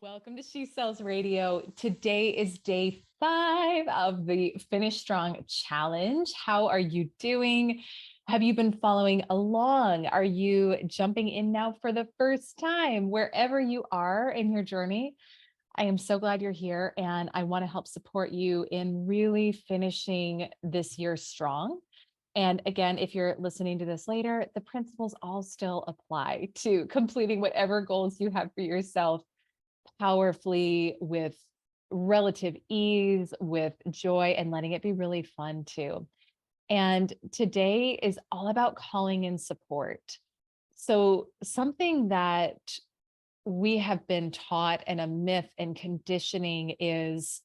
Welcome to She Sells Radio. Today is day 5 of the Finish Strong Challenge. How are you doing? Have you been following along? Are you jumping in now for the first time? Wherever you are in your journey, I am so glad you're here, and I want to help support you in really finishing this year strong. And again, if you're listening to this later, the principles all still apply to completing whatever goals you have for yourself powerfully, with relative ease, with joy, and letting it be really fun too. And today is all about calling in support. So, something that we have been taught, and a myth and conditioning, is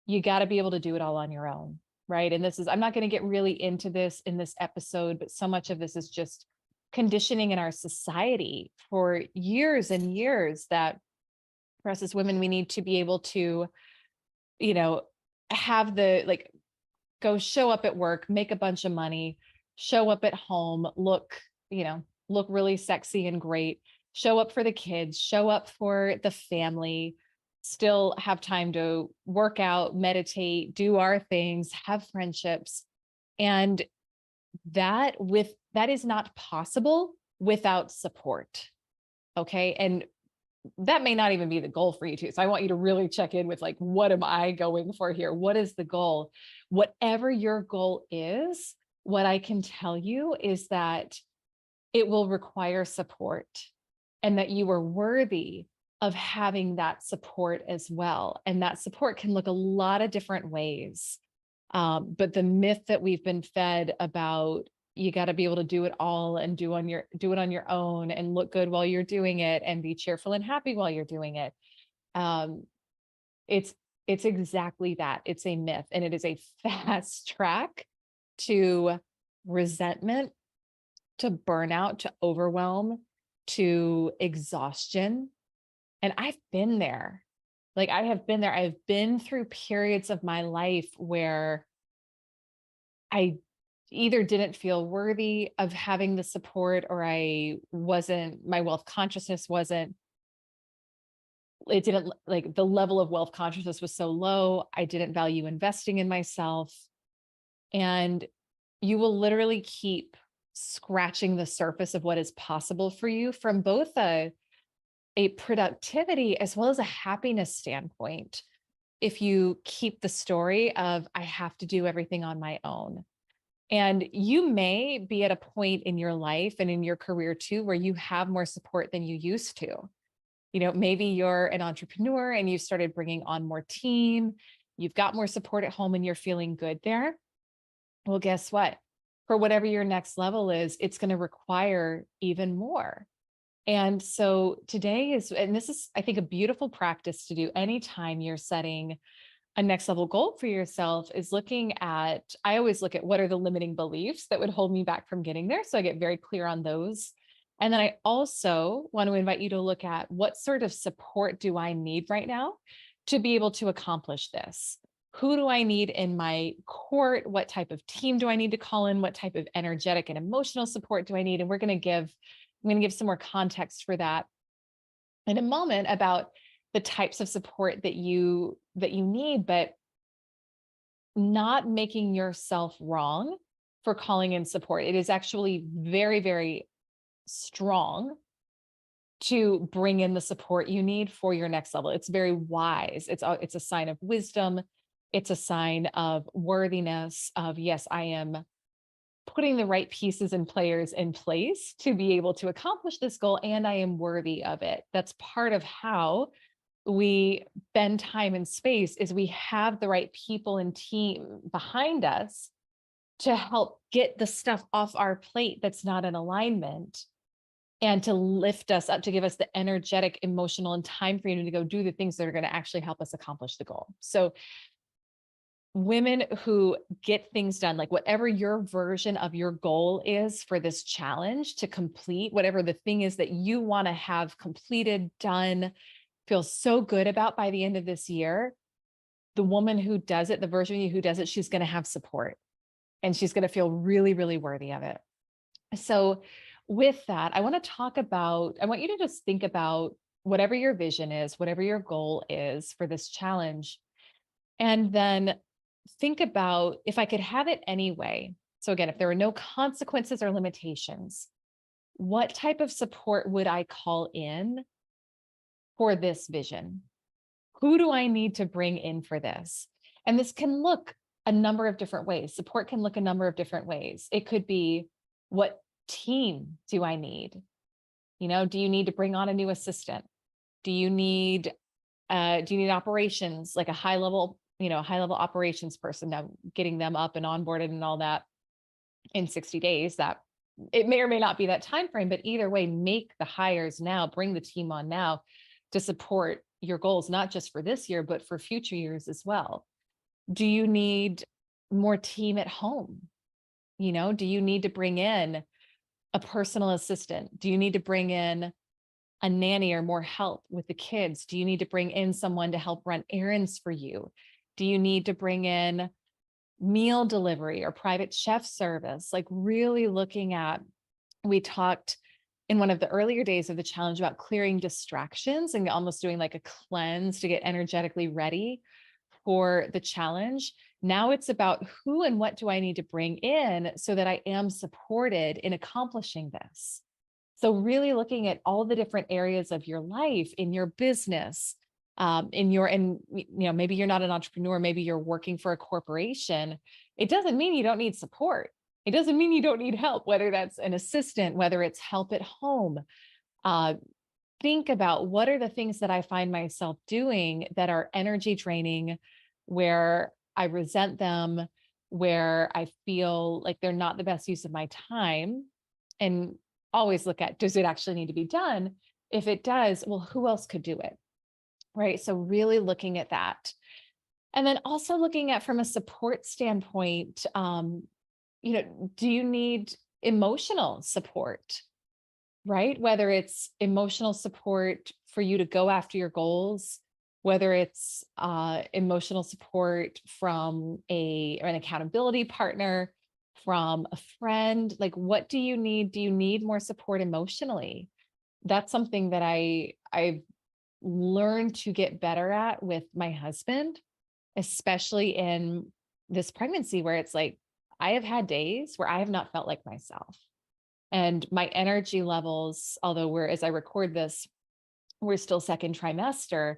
you got to be able to do it all on your own. Right. And this is, I'm not going to get really into this in this episode, but so much of this is just conditioning in our society for years and years that for us as women, we need to be able to, you know, have the go show up at work, make a bunch of money, show up at home, look really sexy and great, show up for the kids, show up for the family, still have time to work out, meditate, do our things, have friendships. And that is not possible without support. Okay. And that may not even be the goal for you too. So I want you to really check in with, what am I going for here? What is the goal? Whatever your goal is, what I can tell you is that it will require support, and that you are worthy of having that support as well. And that support can look a lot of different ways. But the myth that we've been fed about, you got to be able to do it all and do it on your own and look good while you're doing it and be cheerful and happy while you're doing it. It's exactly that. It's a myth, and it is a fast track to resentment, to burnout, to overwhelm, to exhaustion. And I've been there. I've been through periods of my life where I either didn't feel worthy of having the support, or my wealth consciousness the level of wealth consciousness was so low. I didn't value investing in myself. And you will literally keep scratching the surface of what is possible for you from both a productivity as well as a happiness standpoint, if you keep the story of, I have to do everything on my own. And you may be at a point in your life and in your career too, where you have more support than you used to. Maybe you're an entrepreneur and you started bringing on more team, you've got more support at home and you're feeling good there. Well, guess what? For whatever your next level is, it's going to require even more. And so this is, I think, a beautiful practice to do anytime you're setting a next level goal for yourself, is I always look at what are the limiting beliefs that would hold me back from getting there. So I get very clear on those. And then I also want to invite you to look at, what sort of support do I need right now to be able to accomplish this? Who do I need in my court? What type of team do I need to call in? What type of energetic and emotional support do I need? And I'm going to give some more context for that in a moment, about the types of support that you need, but not making yourself wrong for calling in support. It is actually very, very strong to bring in the support you need for your next level. It's very wise. It's a sign of wisdom. It's a sign of worthiness, of, yes, I am putting the right pieces and players in place to be able to accomplish this goal, and I am worthy of it. That's part of how we bend time and space, is we have the right people and team behind us to help get the stuff off our plate that's not in alignment, and to lift us up, to give us the energetic, emotional, and time freedom to go do the things that are going to actually help us accomplish the goal. So women who get things done, whatever your version of your goal is for this challenge to complete, whatever the thing is that you want to have completed, done, feel so good about by the end of this year, the woman who does it, the version of you who does it, she's going to have support, and she's going to feel really, really worthy of it. So with that, I want you to just think about whatever your vision is, whatever your goal is for this challenge. And then think about, if I could have it anyway. So again, if there were no consequences or limitations, what type of support would I call in for this vision? Who do I need to bring in for this? And this can look a number of different ways. Support can look a number of different ways. It could be, what team do I need? Do you need to bring on a new assistant? Do you need operations, like a high level operations person, now getting them up and onboarded and all that in 60 days? That it may or may not be that time frame, but either way, make the hires now, bring the team on now to support your goals, not just for this year, but for future years as well. Do you need more team at home? Do you need to bring in a personal assistant? Do you need to bring in a nanny or more help with the kids? Do you need to bring in someone to help run errands for you? Do you need to bring in meal delivery or private chef service? Like, really looking at, we talked in one of the earlier days of the challenge about clearing distractions and almost doing like a cleanse to get energetically ready for the challenge. Now it's about, who and what do I need to bring in so that I am supported in accomplishing this? So really looking at all the different areas of your life, in your business, maybe you're not an entrepreneur, maybe you're working for a corporation. It doesn't mean you don't need support. It doesn't mean you don't need help, whether that's an assistant, whether it's help at home. Think about, what are the things that I find myself doing that are energy draining, where I resent them, where I feel like they're not the best use of my time, and always look at, does it actually need to be done? If it does, well, who else could do it? Right. So really looking at that. And then also looking at, from a support standpoint, do you need emotional support? Right? Whether it's emotional support for you to go after your goals, whether it's emotional support from an accountability partner, from a friend, like, what do you need? Do you need more support emotionally? That's something that I've learned to get better at with my husband, especially in this pregnancy, where it's like, I have had days where I have not felt like myself. And my energy levels, although as I record this, we're still second trimester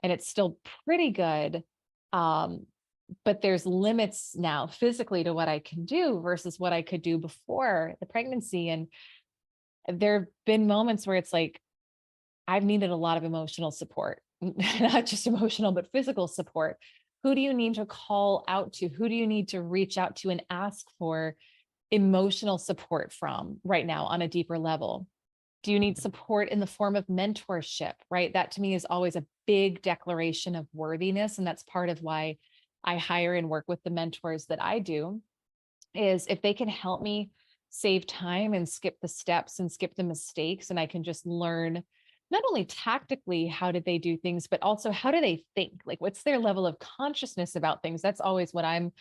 and it's still pretty good. But there's limits now physically to what I can do versus what I could do before the pregnancy. And there have been moments where it's like, I've needed a lot of emotional support, not just emotional, but physical support. Who do you need to call out to? Who do you need to reach out to and ask for emotional support from right now on a deeper level? Do you need support in the form of mentorship, right? That to me is always a big declaration of worthiness. And that's part of why I hire and work with the mentors that I do, is if they can help me save time and skip the steps and skip the mistakes, and I can just learn not only tactically how did they do things, but also how do they think? Like, what's their level of consciousness about things? That's always what I'm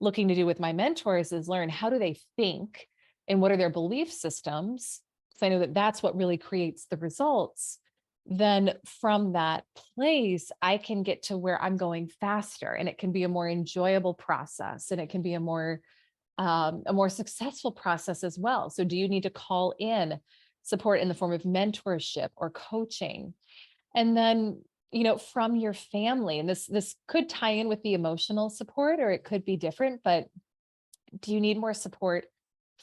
looking to do with my mentors, is learn, how do they think and what are their belief systems? Because I know that that's what really creates the results. Then from that place, I can get to where I'm going faster, and it can be a more enjoyable process, and it can be a more successful process as well. So do you need to call in support in the form of mentorship or coaching? And then, from your family, and this could tie in with the emotional support, or it could be different, but do you need more support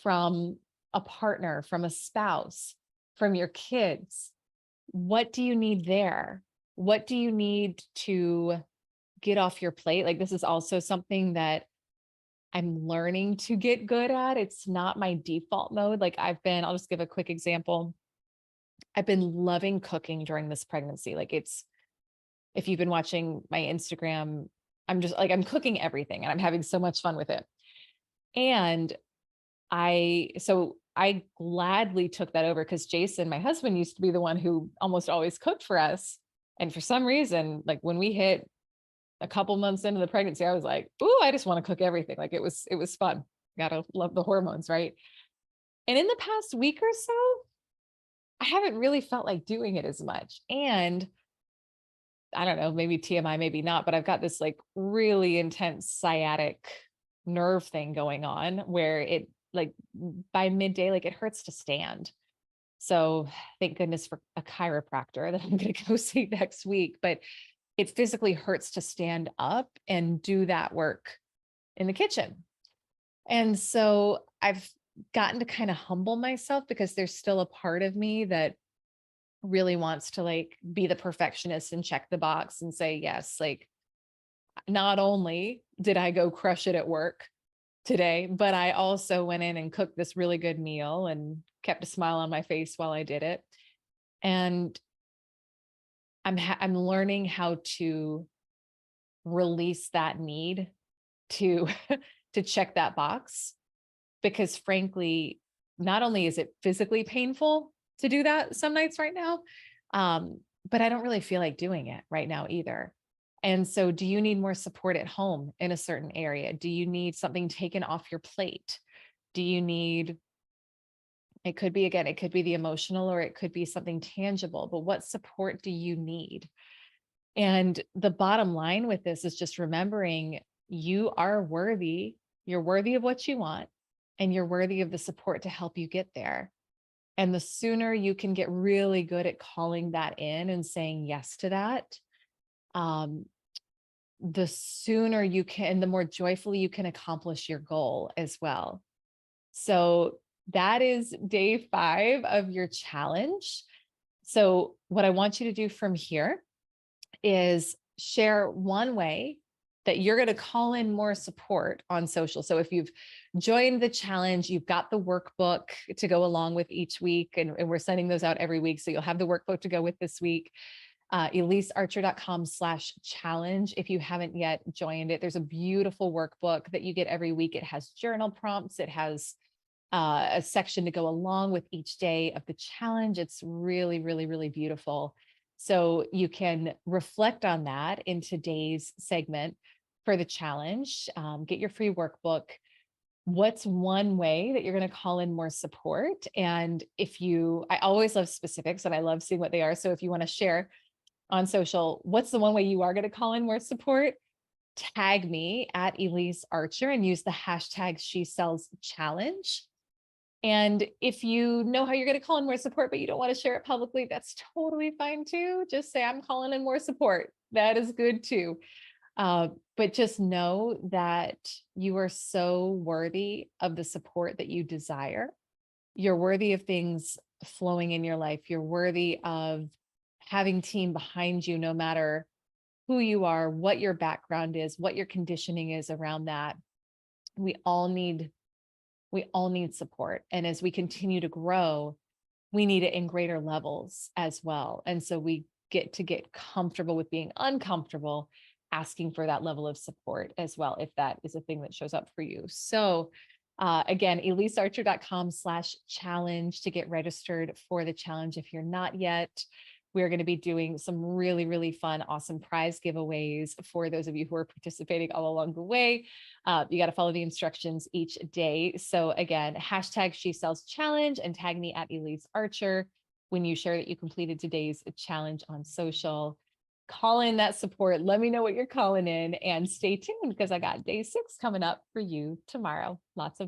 from a partner, from a spouse, from your kids? What do you need there? What do you need to get off your plate? Like, this is also something that I'm learning to get good at. It's not my default mode. Like, I'll just give a quick example. I've been loving cooking during this pregnancy. Like, if you've been watching my Instagram, I'm cooking everything and I'm having so much fun with it. And I gladly took that over, because Jason, my husband, used to be the one who almost always cooked for us. And for some reason, like, when we hit a couple months into the pregnancy, I was like, ooh, I just want to cook everything. Like, it was fun. Gotta love the hormones, right? And in the past week or so, I haven't really felt like doing it as much. And I don't know, maybe TMI, maybe not, but I've got this like really intense sciatic nerve thing going on where it like by midday, like it hurts to stand. So thank goodness for a chiropractor that I'm going to go see next week, but it physically hurts to stand up and do that work in the kitchen. And so I've gotten to kind of humble myself because there's still a part of me that really wants to like be the perfectionist and check the box and say, yes, like not only did I go crush it at work today, but I also went in and cooked this really good meal and kept a smile on my face while I did it. And I'm learning how to release that need to to check that box, because frankly, not only is it physically painful to do that some nights right now, but I don't really feel like doing it right now either. And so, do you need more support at home in a certain area? Do you need something taken off your plate? Do you need, it could be, again, it could be the emotional or it could be something tangible, but what support do you need? And the bottom line with this is just remembering you are worthy. You're worthy of what you want, and you're worthy of the support to help you get there. And the sooner you can get really good at calling that in and saying yes to that, um, the sooner you can, the more joyfully you can accomplish your goal as well. So that is day 5 of your challenge. So what I want you to do from here is share one way that you're going to call in more support on social. So if you've joined the challenge, you've got the workbook to go along with each week, and we're sending those out every week. So you'll have the workbook to go with this week. EliseArcher.com/challenge. If you haven't yet joined it, there's a beautiful workbook that you get every week. It has journal prompts. It has a section to go along with each day of the challenge. It's really, really, really beautiful. So you can reflect on that in today's segment for the challenge. Get your free workbook. What's one way that you're going to call in more support? And I always love specifics and I love seeing what they are. So if you want to share on social, what's the one way you are going to call in more support? Tag me at Elise Archer and use the hashtag #SheSellsChallenge. And if you know how you're going to call in more support, but you don't want to share it publicly, that's totally fine too. Just say, I'm calling in more support. That is good too. But just know that you are so worthy of the support that you desire. You're worthy of things flowing in your life. You're worthy of having team behind you, no matter who you are, what your background is, what your conditioning is around that. We all need support. And as we continue to grow, we need it in greater levels as well. And so we get to get comfortable with being uncomfortable, asking for that level of support as well, if that is a thing that shows up for you. So again, EliseArcher.com/challenge to get registered for the challenge. If you're not yet, we're going to be doing some really, really fun, awesome prize giveaways for those of you who are participating all along the way. You got to follow the instructions each day. So again, hashtag #SheSellsChallenge and tag me at Elise Archer when you share that you completed today's challenge on social. Call in that support. Let me know what you're calling in, and stay tuned because I got day 6 coming up for you tomorrow. Lots of